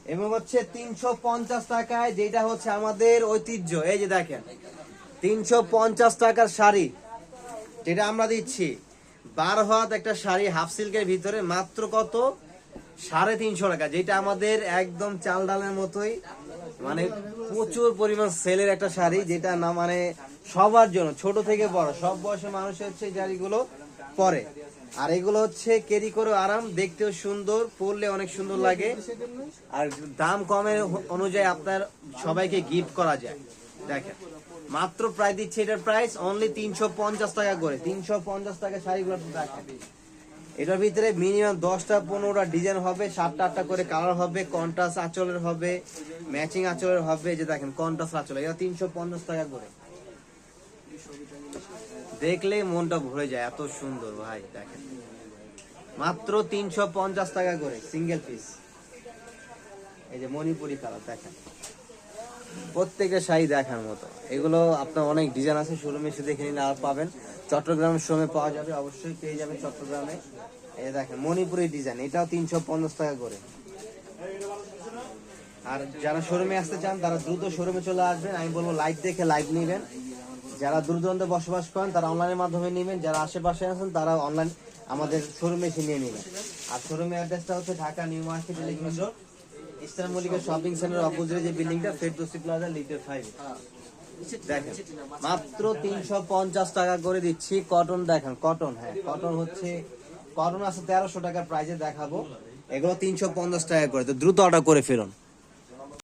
এবং হচ্ছে 350 টাকায়, যেটা হচ্ছে আমাদের ঐতিহ্য। এই যে দেখেন 350 টাকার শাড়ি যেটা আমরা দিচ্ছি, 12 হাত একটা শাড়ি হাফ সিল্কের ভিতরে মাত্র কত, 350 টাকা, যেটা আমাদের একদম চাল ডালের মতোই, মানে প্রচুর পরিমাণ সেলের একটা শাড়ি, যেটা না মানে সবার জন্য, ছোট থেকে বড় সব বয়সের মানুষ হচ্ছে এই শাড়িগুলো পরে। আর এগুলো হচ্ছে ক্যারি করে আরাম, দেখতেও সুন্দর, পরলে অনেক সুন্দর লাগে, আর দাম কমের অনুযায়ী আপনার সবাইকে গিফট করা যায়। দেখেন মাত্র প্রায় দিচ্ছে, এটার প্রাইস অনলি 350 টাকা করে। 350 টাকা শাড়িগুলো দেখেন, এটার ভিতরে মিনিমাম 10টা 15টা ডিজাইন হবে, 7টা 8টা করে কালার হবে, কন্ট্রাস্ট আঁচলের হবে, ম্যাচিং আঁচলের হবে। যে দেখেন কন্ট্রাস্ট আঁচল, এটা 350 টাকা করে। দেখলে মনটা ভরে যায়, এত সুন্দর ভাই। দেখেন মাত্র 350 টাকা করে সিঙ্গেল পিস। এই যে মণিপুরি কালার, দেখেন প্রত্যেকটা শাড়ি দেখার মতো। এগুলো আপনার অনেক ডিজাইন আছে, শোরুমে এসে দেখে নিলে আর পাবেন। চট্টগ্রামের শোরুমে পাওয়া যাবে, অবশ্যই পেয়ে যাবেন চট্টগ্রামে। এই দেখেন মণিপুরি ডিজাইন, এটাও 350 টাকা করে। আর যারা শোরুমে আসতে চান তারা দ্রুত শোরুমে চলে আসবেন, আমি বলবো লাইভ দেখে লাইভ নেবেন। যারা দূর দূরান্তে বসবাস করেন তারা অনলাইনের মাধ্যমে নেবেন, যারা আশেপাশে আছেন তারা অনলাইন আমাদের শোরুমে এসে নিয়ে নেবেন। আর শোরুমের অ্যাড্রেসটা হচ্ছে Dhaka new market elegance road, eastern Mallika shopping centre অপোজিটে যে বিল্ডিংটা, ফেরদৌসি প্লাজা লিটার 5। দেখেন মাত্র 350 টাকা করে দিচ্ছি। কটন দেখেন, কটন, হ্যাঁ কটন হচ্ছে, কটন আছে 1300 টাকার প্রাইজে দেখাবো, এগুলো 350 টাকা করে। তো দ্রুত অর্ডার করে ফেলুন।